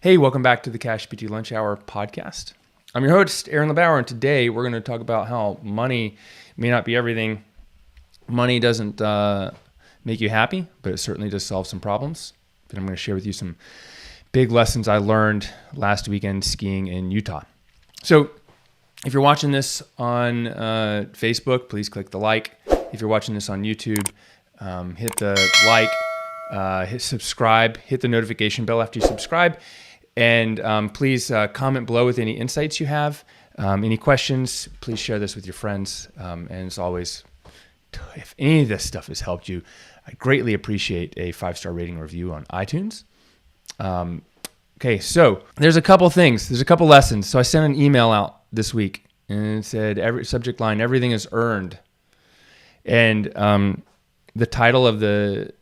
Hey, welcome back to the Cash PT Lunch Hour podcast. I'm your host, Aaron LeBauer, and today we're going to talk about how money may not be everything. Money doesn't make you happy, but it certainly does solve some problems. And I'm going to share with you some big lessons I learned last weekend skiing in Utah. So if you're watching this on Facebook, please click the like. If you're watching this on YouTube, hit the like, hit subscribe, hit the notification bell after you subscribe. And please comment below with any insights you have, any questions. Please share this with your friends. And as always, if any of this stuff has helped you, I greatly appreciate a 5-star rating review on iTunes. Okay, so there's a couple things. There's a couple lessons. So I sent an email out this week, and it said, every subject line, everything is earned. And the title of the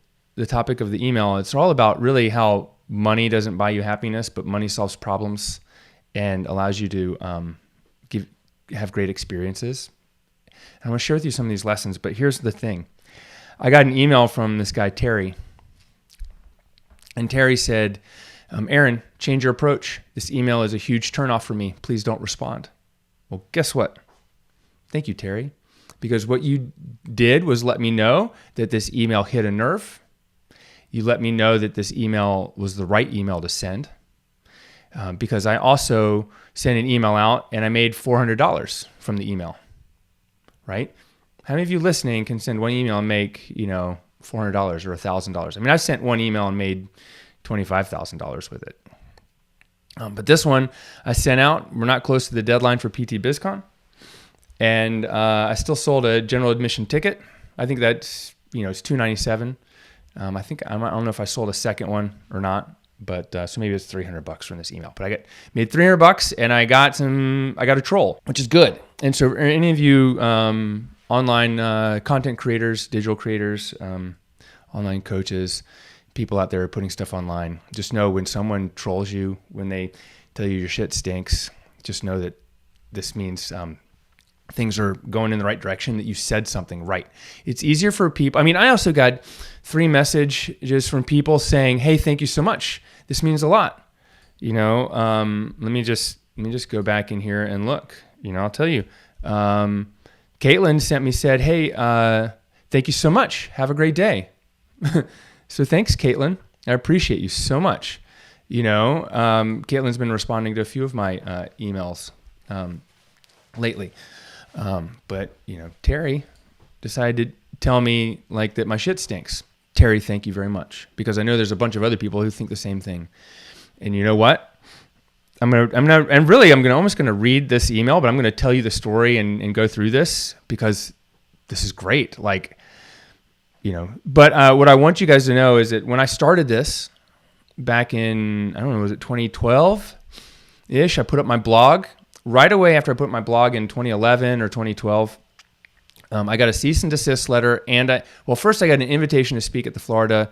topic of the email, it's all about really how money doesn't buy you happiness, but money solves problems and allows you to have great experiences. And I'm going to share with you some of these lessons, but here's the thing. I got an email from this guy, Terry. And Terry said, Aaron, change your approach. This email is a huge turnoff for me. Please don't respond. Well, guess what? Thank you, Terry. Because what you did was let me know that this email hit a nerve. You let me know that this email was the right email to send, because I also sent an email out and I made $400 from the email, right? How many of you listening can send one email and make, $400 or $1,000? I mean, I've sent one email and made $25,000 with it. But this one I sent out. We're not close to the deadline for PT Biz Con. And I still sold a general admission ticket. I think that's, it's $297. I don't know if I sold a second one or not, but so maybe it's $300 from this email. But I made $300 and I got a troll, which is good. And so any of you online content creators, digital creators, online coaches, people out there putting stuff online, just know when someone trolls you, when they tell you your shit stinks, just know that this means things are going in the right direction, that you said something right. It's easier for people. I mean, I also got 3 messages from people saying, hey, thank you so much. This means a lot. Let me just go back in here and look. I'll tell you. Caitlin said, hey, thank you so much. Have a great day. So thanks, Caitlin. I appreciate you so much. Caitlin's been responding to a few of my emails lately. But Terry decided to tell me that my shit stinks. Terry, thank you very much, because I know there's a bunch of other people who think the same thing. And you know what? I'm almost gonna read this email, but I'm gonna tell you the story and go through this because this is great. But what I want you guys to know is that when I started this back in, I don't know, was it 2012-ish? I put up my blog. Right away after I put my blog in 2011 or 2012, I got a cease and desist letter, and first I got an invitation to speak at the Florida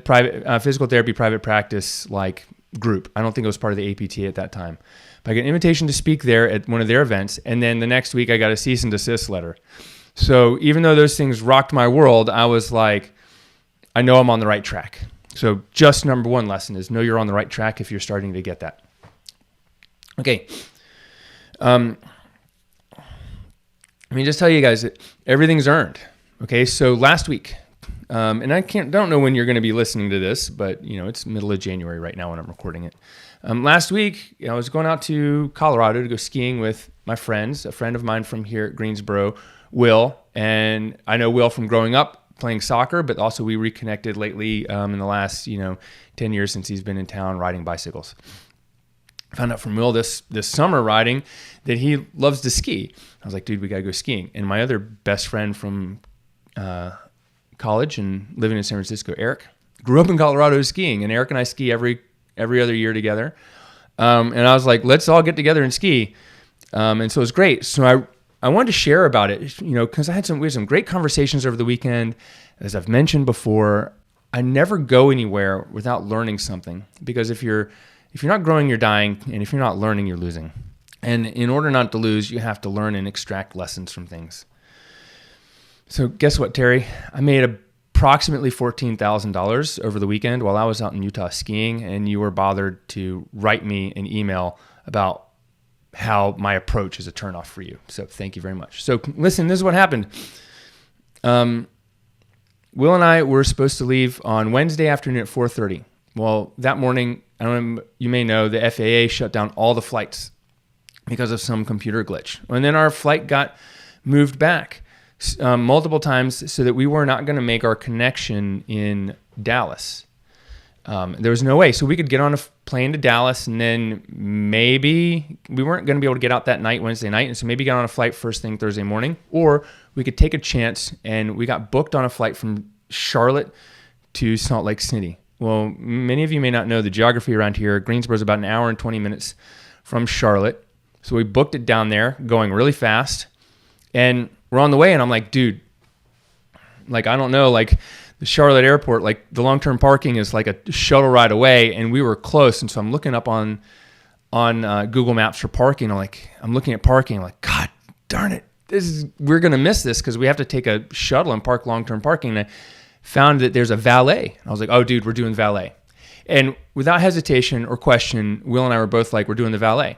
private physical therapy private practice group. I don't think it was part of the APT at that time, but I got an invitation to speak there at one of their events, and then the next week I got a cease and desist letter. So even though those things rocked my world, I was like, I know I'm on the right track. So just number one lesson is know you're on the right track if you're starting to get that. Okay. Let me just tell you guys that everything's earned. Okay. So last week, and I don't know when you're going to be listening to this, but it's middle of January right now when I'm recording it. Last week, I was going out to Colorado to go skiing with my friends, a friend of mine from here at Greensboro, Will, and I know Will from growing up playing soccer, but also we reconnected lately in the last 10 years since he's been in town riding bicycles. I found out from Will this summer riding that he loves to ski. I was like, dude, we got to go skiing. And my other best friend from college and living in San Francisco, Eric, grew up in Colorado skiing. And Eric and I ski every other year together. And I was like, let's all get together and ski. And so it was great. So I wanted to share about it, because we had some great conversations over the weekend. As I've mentioned before, I never go anywhere without learning something, because if you're not growing, you're dying. And if you're not learning, you're losing. And in order not to lose, you have to learn and extract lessons from things. So guess what, Terry? I made a approximately $14,000 over the weekend while I was out in Utah skiing, and you were bothered to write me an email about how my approach is a turnoff for you. So thank you very much. So listen, this is what happened. Will and I were supposed to leave on Wednesday afternoon at 4:30. Well, that morning, I don't know, you may know, the FAA shut down all the flights because of some computer glitch. And then our flight got moved back multiple times so that we were not going to make our connection in Dallas. There was no way. So we could get on a plane to Dallas, and then maybe we weren't going to be able to get out that night, Wednesday night. And so maybe get on a flight first thing Thursday morning, or we could take a chance, and we got booked on a flight from Charlotte to Salt Lake City. Well, many of you may not know the geography around here. Greensboro is about an hour and 20 minutes from Charlotte. So we booked it down there, going really fast. And we're on the way, and I'm like, dude, like, I don't know, like the Charlotte airport, like the long-term parking is like a shuttle ride away, and we were close. And so I'm looking up on Google Maps for parking. I'm looking at parking. I'm like, God darn it, we're going to miss this because we have to take a shuttle and park long-term parking. And I found that there's a valet. I was like, oh, dude, we're doing valet. And without hesitation or question, Will and I were both like, we're doing the valet.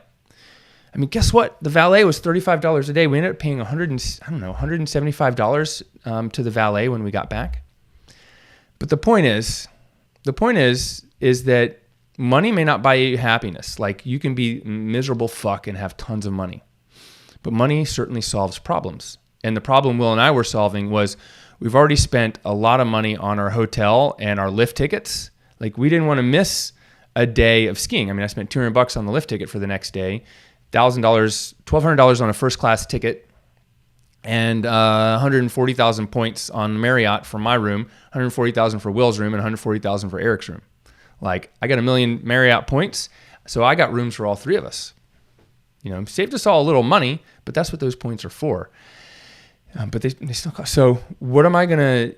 I mean, guess what? The valet was $35 a day. We ended up paying $175 to the valet when we got back. But the point is that money may not buy you happiness. Like, you can be miserable fuck and have tons of money. But money certainly solves problems. And the problem Will and I were solving was we've already spent a lot of money on our hotel and our lift tickets. Like, we didn't want to miss a day of skiing. I mean, I spent $200 on the lift ticket for the next day. $1,200 on a first class ticket, and 140,000 points on Marriott for my room, 140,000 for Will's room, and 140,000 for Eric's room. Like, I got 1 million Marriott points, so I got rooms for all three of us. You know, saved us all a little money, but that's what those points are for. But they still cost. So what am I gonna,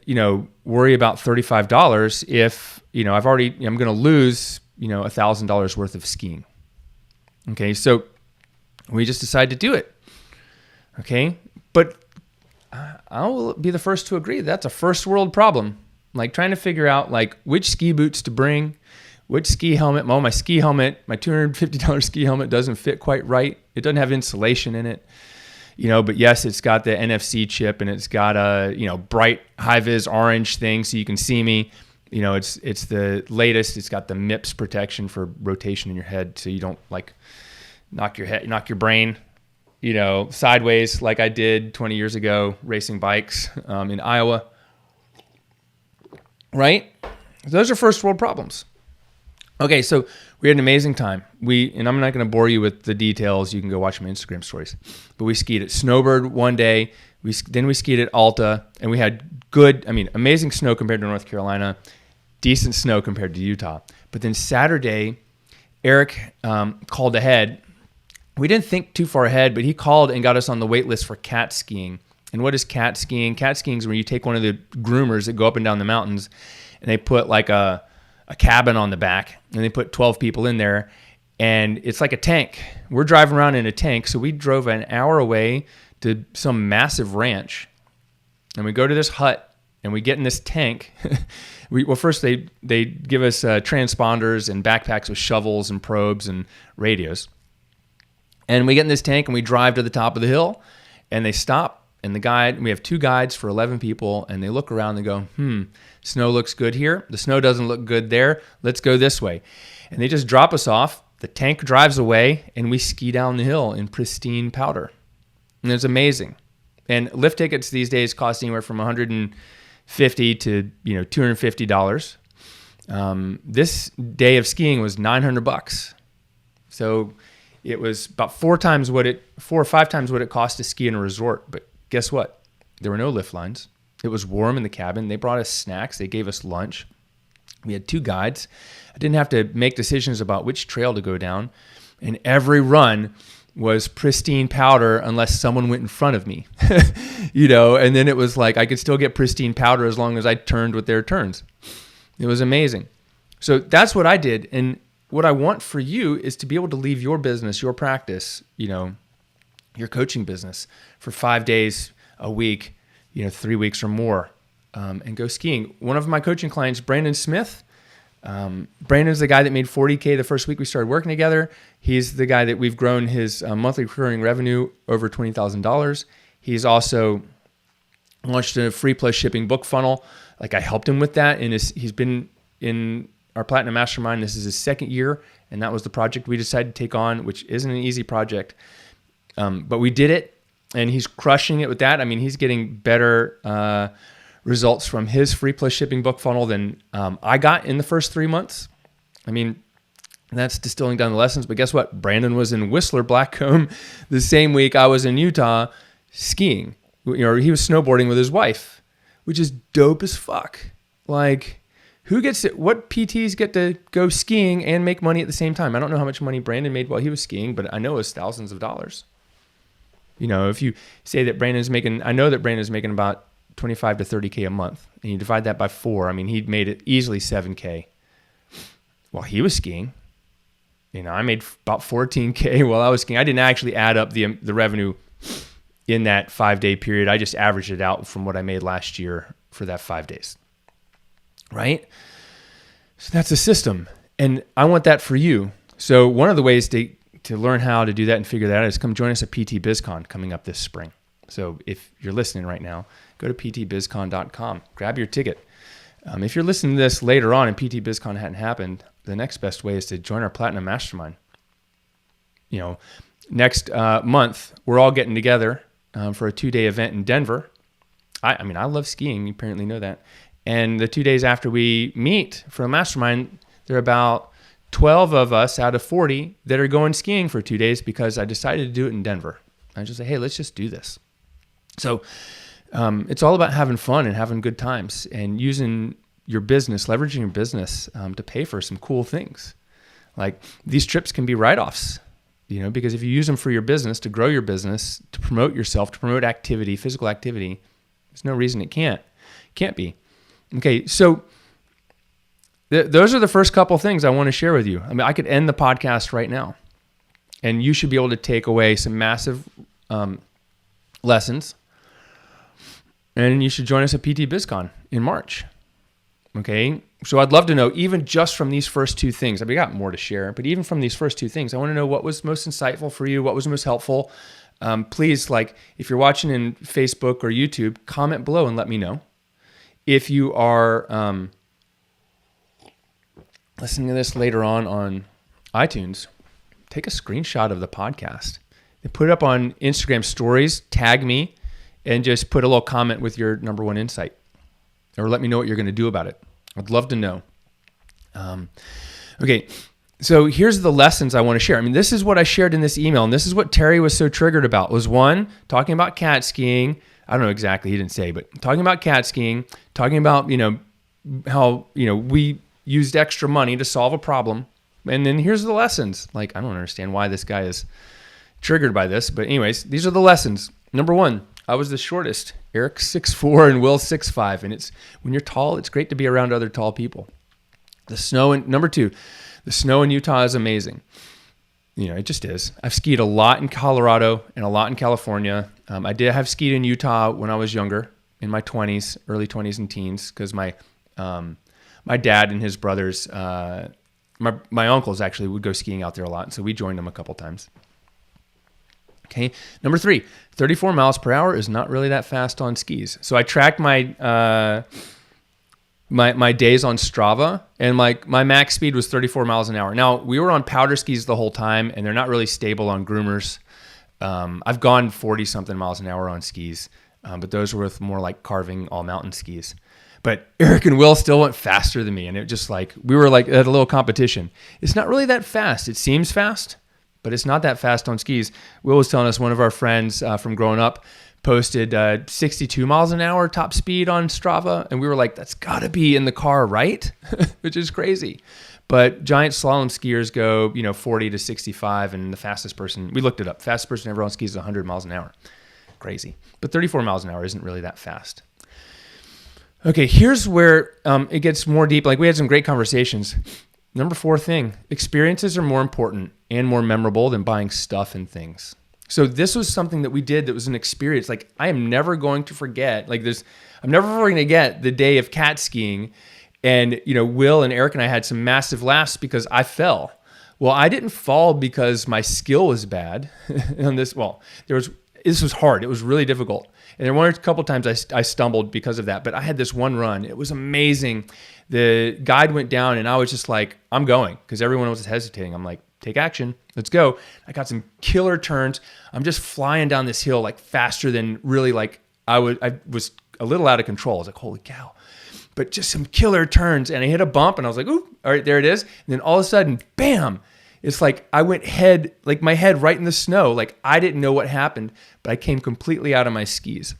worry about $35 if, I'm gonna lose, $1,000 worth of skiing. Okay, so we just decided to do it. Okay, but I will be the first to agree that's a first world problem. Like, trying to figure out like which ski boots to bring, which ski helmet. My ski helmet, my $250 ski helmet doesn't fit quite right. It doesn't have insulation in it. But yes, it's got the NFC chip, and it's got a, bright high-vis orange thing so you can see me. It's the latest. It's got the MIPS protection for rotation in your head, so you don't like knock your brain, sideways like I did 20 years ago racing bikes in Iowa. Right? Those are first world problems. Okay, so we had an amazing time. And I'm not going to bore you with the details. You can go watch my Instagram stories. But we skied at Snowbird one day. Then we skied at Alta, and we had amazing snow compared to North Carolina, decent snow compared to Utah. But then Saturday, Eric called ahead. We didn't think too far ahead, but he called and got us on the wait list for cat skiing. And what is cat skiing? Cat skiing is where you take one of the groomers that go up and down the mountains, and they put like a cabin on the back, and they put 12 people in there, and it's like a tank. We're driving around in a tank, so we drove an hour away to some massive ranch, and we go to this hut, and we get in this tank. First they give us transponders and backpacks with shovels and probes and radios. And we get in this tank, and we drive to the top of the hill, and they stop, and we have 2 guides for 11 people, and they look around and go, snow looks good here. The snow doesn't look good there. Let's go this way. And they just drop us off. The tank drives away, and we ski down the hill in pristine powder. And it's amazing. And lift tickets these days cost anywhere from $150 to $250. This day of skiing was $900. So it was about 4 or 5 times what it cost to ski in a resort. But guess what? There were no lift lines. It was warm in the cabin. They brought us snacks. They gave us lunch. We had 2 guides. I didn't have to make decisions about which trail to go down. And every run was pristine powder unless someone went in front of me. And then it was like I could still get pristine powder as long as I turned with their turns. It was amazing. So that's what I did. And what I want for you is to be able to leave your business, your practice, your coaching business for 5 days a week, 3 weeks or more, and go skiing. One of my coaching clients, Brandon Smith, Brandon's the guy that made $40K the first week we started working together. He's the guy that we've grown his monthly recurring revenue over $20,000. He's also launched a free plus shipping book funnel. Like I helped him with that, and he's been in our Platinum Mastermind. This is his second year, and that was the project we decided to take on, which isn't an easy project, but we did it, and he's crushing it with that. I mean, he's getting better results from his free plus shipping book funnel than I got in the first 3 months. I mean, that's distilling down the lessons. But guess what? Brandon was in Whistler Blackcomb the same week I was in Utah skiing. He was snowboarding with his wife, which is dope as fuck. Like, who gets it? What PTs get to go skiing and make money at the same time? I don't know how much money Brandon made while he was skiing, but I know it was thousands of dollars. If you say that I know that Brandon's making about 25 to 30K a month, and you divide that by 4, I mean, he'd made it easily 7K while he was skiing. I made about 14K while I was skiing. I didn't actually add up the revenue in that 5-day period. I just averaged it out from what I made last year for that 5 days, right? So that's a system, and I want that for you. So one of the ways to learn how to do that and figure that out is come join us at PT Biz Con coming up this spring. So if you're listening right now, go to ptbizcon.com, grab your ticket. If you're listening to this later on and PT BizCon hadn't happened, the next best way is to join our Platinum Mastermind. Next month, we're all getting together for a 2-day event in Denver. I love skiing. You apparently know that. And the 2 days after we meet for a mastermind, there are about 12 of us out of 40 that are going skiing for 2 days because I decided to do it in Denver. I just say, hey, let's just do this. So it's all about having fun and having good times and using your business, leveraging your business to pay for some cool things. Like these trips can be write-offs, because if you use them for your business, to grow your business, to promote yourself, to promote activity, physical activity, there's no reason it can't be. Okay, so those are the first couple things I want to share with you. I mean, I could end the podcast right now, and you should be able to take away some massive lessons. And you should join us at PT BizCon in March. Okay, so I'd love to know, even just from these first 2 things, we got more to share, but even from these first 2 things, I want to know what was most insightful for you, what was most helpful. Please, if you're watching in Facebook or YouTube, comment below and let me know. If you are listening to this later on iTunes, take a screenshot of the podcast and put it up on Instagram stories, tag me, and just put a little comment with your number one insight, or let me know what you're going to do about it. I'd love to know. Okay, so here's the lessons I want to share. I mean, this is what I shared in this email, and this is what Terry was so triggered about. Was 1, talking about cat skiing. I don't know exactly, he didn't say, but talking about cat skiing, talking about, how, we used extra money to solve a problem. And then here's the lessons. I don't understand why this guy is triggered by this, but anyways, these are the lessons. Number 1, I was the shortest. Eric's 6'4" and Will's 6'5", and it's when you're tall, it's great to be around other tall people. Number 2, the snow in Utah is amazing. It just is. I've skied a lot in Colorado and a lot in California. I have skied in Utah when I was younger, in my 20s, early 20s and teens, because my dad and his brothers, my uncles actually would go skiing out there a lot, and so we joined them a couple times. Okay. Number 3, 34 miles per hour is not really that fast on skis. So I tracked my my days on Strava, and my max speed was 34 miles an hour. Now, we were on powder skis the whole time, and they're not really stable on groomers. I've gone 40-something miles an hour on skis, but those were with more like carving all-mountain skis. But Eric and Will still went faster than me, and it just we were at a little competition. It's not really that fast. It seems fast, but it's not that fast on skis. Will was telling us one of our friends from growing up posted 62 miles an hour top speed on Strava, and we were like, that's got to be in the car, right? Which is crazy. But giant slalom skiers go, 40 to 65, and the fastest person, we looked it up, fastest person ever on skis is 100 miles an hour. Crazy. But 34 miles an hour isn't really that fast. Okay, here's where it gets more deep. We had some great conversations. Number 4 thing, experiences are more important and more memorable than buying stuff and things. So this was something that we did that was an experience. Like, I am never going to forget. I'm never going to get the day of cat skiing. And, Will and Eric and I had some massive laughs because I fell. Well, I didn't fall because my skill was bad on this. Well, this was hard. It was really difficult. And there were a couple times I stumbled because of that. But I had this one run. It was amazing. The guide went down and I was just like, I'm going, because everyone was hesitating. I'm like, take action. Let's go. I got some killer turns. I'm just flying down this hill like faster than really like I was a little out of control. I was like, holy cow. But just some killer turns, and I hit a bump and I was like, ooh, all right, there it is. And then all of a sudden, bam, it's like I went my head right in the snow. Like, I didn't know what happened, but I came completely out of my skis.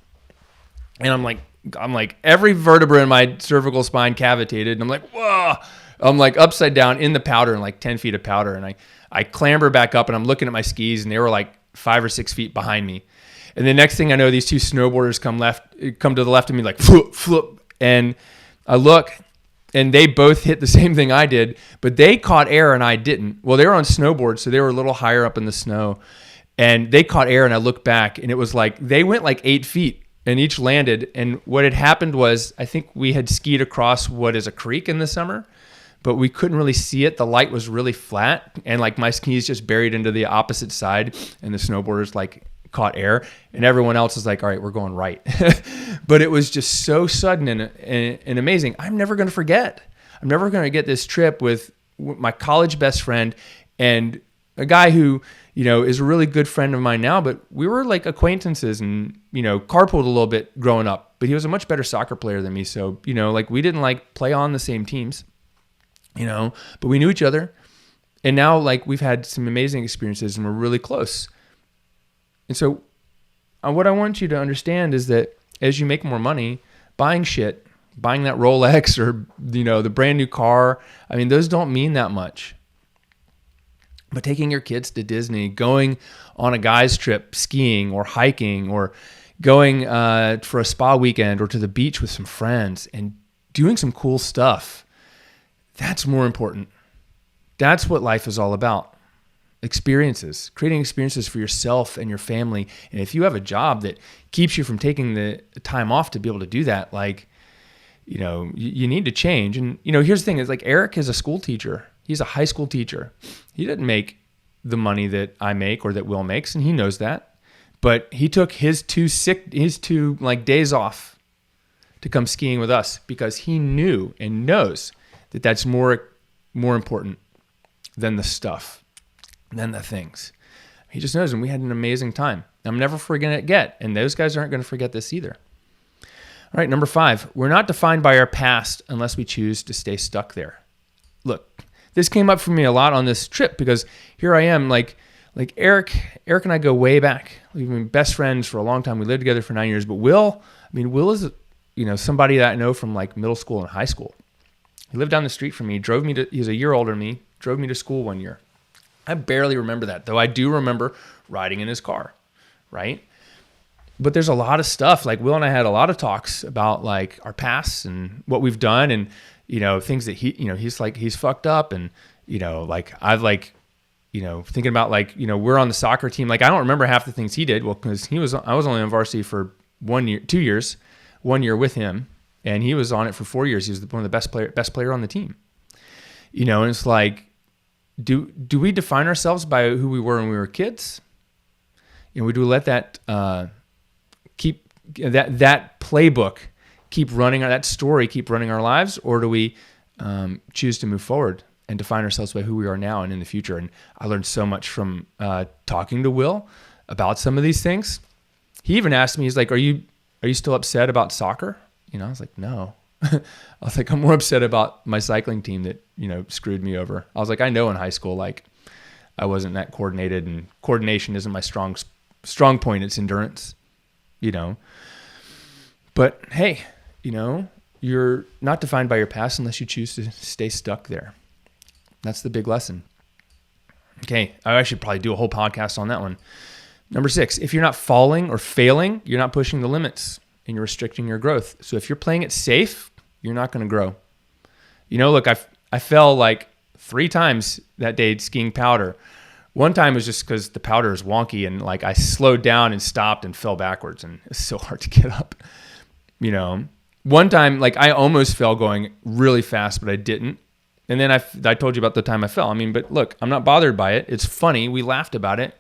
And I'm like every vertebra in my cervical spine cavitated. And I'm like, whoa. I'm like upside down in the powder and like 10 feet of powder. And I clamber back up and I'm looking at my skis and they were like 5 or 6 feet behind me. And the next thing I know, these two snowboarders come to the left of me like, floop, floop. And I look and they both hit the same thing I did, but they caught air and I didn't. Well, they were on snowboards, so they were a little higher up in the snow. And they caught air and I looked back and it was like they went like 8 feet and each landed. And what had happened was I think we had skied across what is a creek in the summer, but we couldn't really see it. The light was really flat and like my skis just buried into the opposite side and the snowboarders like caught air and everyone else is like, all right, we're going right. But it was just so sudden and amazing. I'm never going to forget. I'm never going to get this trip with my college best friend and a guy who, is a really good friend of mine now, but we were like acquaintances and, carpooled a little bit growing up, but he was a much better soccer player than me. So, like we didn't like play on the same teams, but we knew each other. And now like we've had some amazing experiences and we're really close. And so what I want you to understand is that as you make more money, buying that Rolex or, the brand new car, I mean, those don't mean that much. But taking your kids to Disney, going on a guy's trip, skiing or hiking or going for a spa weekend or to the beach with some friends and doing some cool stuff, that's more important. That's what life is all about. Experiences, creating experiences for yourself and your family. And if you have a job that keeps you from taking the time off to be able to do that, like, you need to change. And, here's the thing is like Eric is a school teacher. He's a high school teacher. He didn't make the money that I make or that Will makes. And he knows that, but he took his two days off to come skiing with us because he knew and knows that that's more important than the stuff. Than the things. He just knows, and we had an amazing time. I'm never forgetting it, and those guys aren't going to forget this either. All right, number 5, we're not defined by our past unless we choose to stay stuck there. Look, this came up for me a lot on this trip because here I am, like Eric and I go way back. We've been best friends for a long time. We lived together for 9 years, but Will is, somebody that I know from like middle school and high school. He lived down the street from me, he's a year older than me, drove me to school one year. I barely remember that, though I do remember riding in his car, right? But there's a lot of stuff. Like Will and I had a lot of talks about like our past and what we've done and, things that he's fucked up. And, like I've like, thinking about like, we're on the soccer team. Like I don't remember half the things he did. Well, because I was only on varsity for 2 years, 1 year with him. And he was on it for 4 years. He was one of the best player on the team, and it's like, Do we define ourselves by who we were when we were kids? Do we let that keep that playbook keep running, that story keep running our lives, or do we choose to move forward and define ourselves by who we are now and in the future? And I learned so much from talking to Will about some of these things. He even asked me, he's like, "Are you still upset about soccer?" I was like, "No." I was like, I'm more upset about my cycling team that, screwed me over. I was like, I know in high school, like I wasn't that coordinated and coordination isn't my strong point. It's endurance, but hey, you're not defined by your past unless you choose to stay stuck there. That's the big lesson. Okay. I should probably do a whole podcast on that one. Number 6, if you're not falling or failing, you're not pushing the limits and you're restricting your growth. So if you're playing it safe, you're not going to grow. Look, I fell like 3 times that day skiing powder, One time was just because the powder is wonky and like I slowed down and stopped and fell backwards and it's so hard to get up. One time like I almost fell going really fast, but I didn't. And then I told you about the time I fell. But look, I'm not bothered by it. It's funny. We laughed about it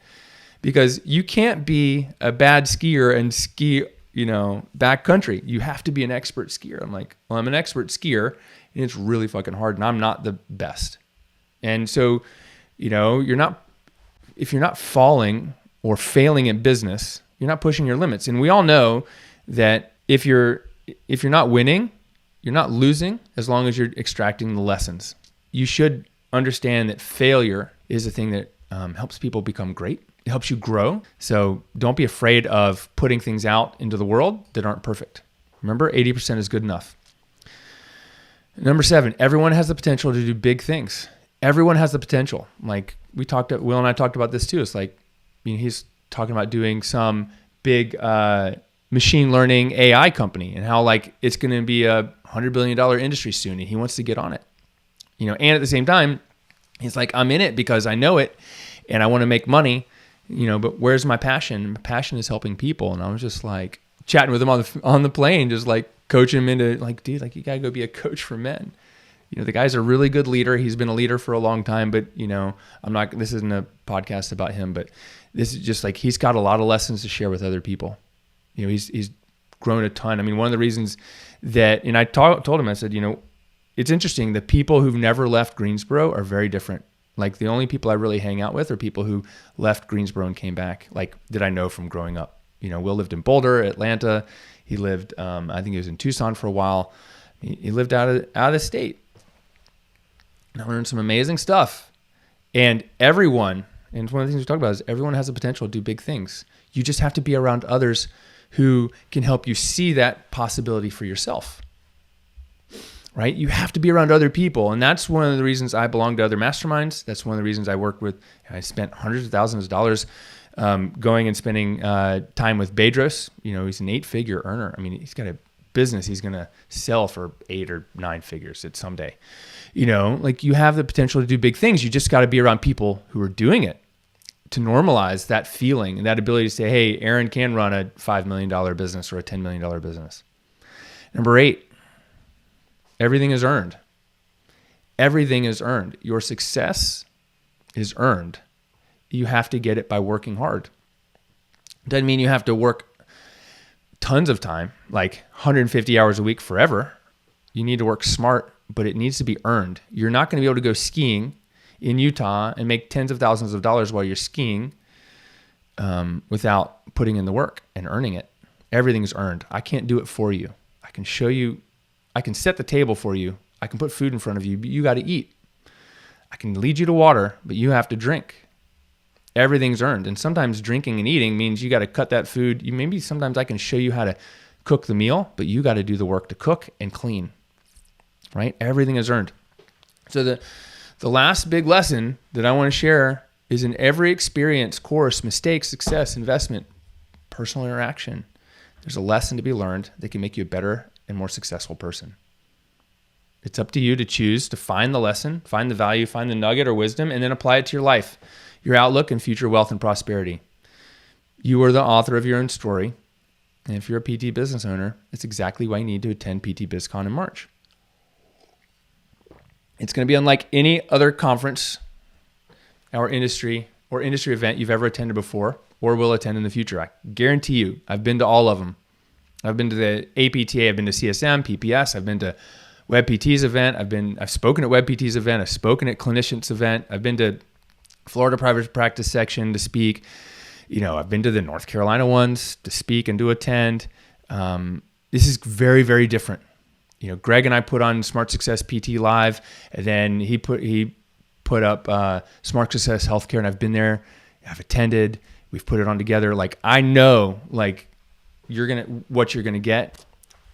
because you can't be a bad skier and ski, backcountry. You have to be an expert skier. I'm like, well, I'm an expert skier and it's really fucking hard and I'm not the best. And so, if you're not falling or failing in business, you're not pushing your limits. And we all know that if you're not winning, you're not losing as long as you're extracting the lessons. You should understand that failure is a thing that helps people become great. It helps you grow. So don't be afraid of putting things out into the world that aren't perfect. Remember, 80% is good enough. Number 7, everyone has the potential to do big things. Everyone has the potential. Like Will and I talked about this too. It's like, he's talking about doing some big machine learning AI company and how like it's going to be a $100 billion industry soon. And he wants to get on it, and at the same time, he's like, I'm in it because I know it and I want to make money, but where's my passion? My passion is helping people. And I was just like chatting with him on the plane, just like coaching him into like, dude, like you got to go be a coach for men. The guy's a really good leader. He's been a leader for a long time, but this isn't a podcast about him, but this is just like, he's got a lot of lessons to share with other people. He's grown a ton. One of the reasons that, and I told him, I said, it's interesting. The people who've never left Greensboro are very different. Like the only people I really hang out with are people who left Greensboro and came back, like that I know from growing up. Will lived in Boulder, Atlanta. He lived, I think he was in Tucson for a while. He lived out of the state. I learned some amazing stuff. And everyone, and one of the things we talk about is everyone has the potential to do big things. You just have to be around others who can help you see that possibility for yourself, right? You have to be around other people. And that's one of the reasons I belong to other masterminds. That's one of the reasons I work with, I spent hundreds of thousands of dollars going and spending time with Bedros. He's an 8-figure earner. He's got a business he's going to sell for 8 or 9 figures at someday. Like you have the potential to do big things. You just got to be around people who are doing it to normalize that feeling and that ability to say, hey, Aaron can run a $5 million business or a $10 million business. Number 8, everything is earned. Everything is earned. Your success is earned. You have to get it by working hard. Doesn't mean you have to work tons of time, like 150 hours a week forever. You need to work smart, but it needs to be earned. You're not going to be able to go skiing in Utah and make tens of thousands of dollars while you're skiing without putting in the work and earning it. Everything's earned. I can't do it for you. I can show you. I can set the table for you. I can put food in front of you, but you got to eat. I can lead you to water, but you have to drink. Everything's earned. And sometimes drinking and eating means you got to cut that food. Maybe sometimes I can show you how to cook the meal, but you got to do the work to cook and clean, right? Everything is earned. So the last big lesson that I want to share is in every experience, course, mistake, success, investment, personal interaction, there's a lesson to be learned that can make you a better and more successful person. It's up to you to choose to find the lesson, find the value, find the nugget or wisdom, and then apply it to your life, your outlook, and future wealth and prosperity. You are the author of your own story. And if you're a PT business owner, it's exactly why you need to attend PT Biz Con in March. It's going to be unlike any other conference or industry event you've ever attended before or will attend in the future. I guarantee you, I've been to all of them. I've been to the APTA, I've been to CSM, PPS, I've been to WebPT's event, I've spoken at WebPT's event, I've spoken at Clinician's event, I've been to Florida Private Practice section to speak. I've been to the North Carolina ones to speak and to attend. This is very, very different. Greg and I put on Smart Success PT Live, and then he put up Smart Success Healthcare, and I've been there. I've attended. We've put it on together. Like I know, like what you're gonna get.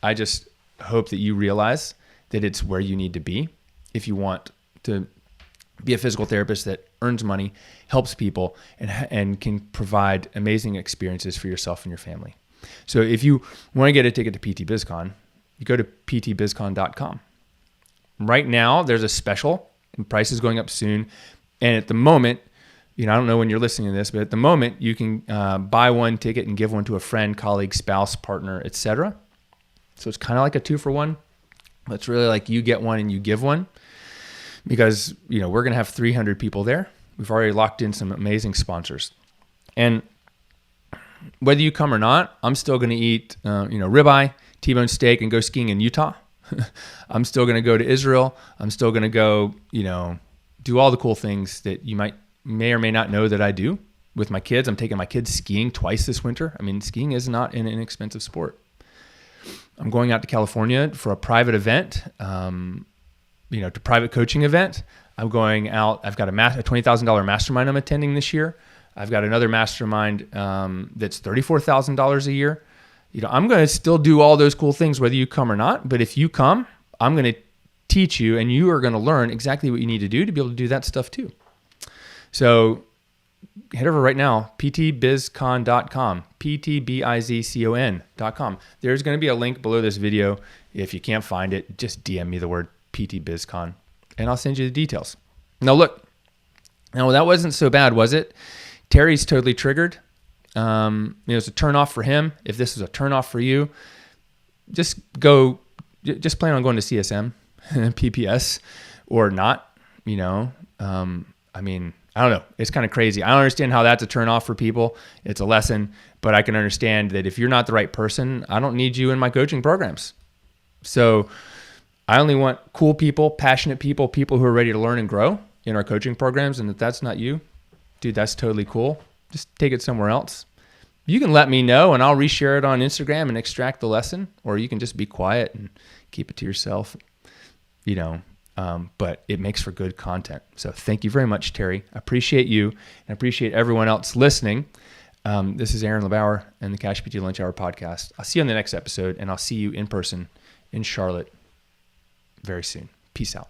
I just hope that you realize that it's where you need to be if you want to be a physical therapist that earns money, helps people, and can provide amazing experiences for yourself and your family. So if you want to get a ticket to PT BizCon, you go to ptbizcon.com. Right now, there's a special, and price is going up soon. And at the moment, I don't know when you're listening to this, but at the moment you can buy one ticket and give one to a friend, colleague, spouse, partner, etc. So it's kind of like a 2-for-1. But it's really like you get one and you give one, because we're going to have 300 people there. We've already locked in some amazing sponsors, and whether you come or not, I'm still going to eat ribeye, T-bone steak, and go skiing in Utah. I'm still going to go to Israel. I'm still going to go do all the cool things that you may or may not know that I do with my kids. I'm taking my kids skiing twice this winter. I mean, skiing is not an inexpensive sport. I'm going out to California for a private event, to private coaching event. I'm going out. I've got a $20,000 mastermind I'm attending this year. I've got another mastermind that's $34,000 a year. I'm going to still do all those cool things whether you come or not. But if you come, I'm going to teach you, and you are going to learn exactly what you need to do to be able to do that stuff too. So head over right now, ptbizcon.com, ptbizcon.com. There's going to be a link below this video. If you can't find it, just DM me the word ptbizcon, and I'll send you the details. Now look, that wasn't so bad, was it? Terry's totally triggered. It's a turn off for him. If this is a turn off for you, just plan on going to CSM, PPS, or not. I don't know. It's kind of crazy. I don't understand how that's a turn off for people. It's a lesson, but I can understand that if you're not the right person, I don't need you in my coaching programs. So I only want cool people, passionate people, people who are ready to learn and grow in our coaching programs. And if that's not you, dude, that's totally cool. Just take it somewhere else. You can let me know and I'll reshare it on Instagram and extract the lesson, or you can just be quiet and keep it to yourself, but it makes for good content. So thank you very much, Terry. I appreciate you, and I appreciate everyone else listening. This is Aaron LeBauer and the Cash PT Lunch Hour podcast. I'll see you on the next episode, and I'll see you in person in Charlotte very soon. Peace out.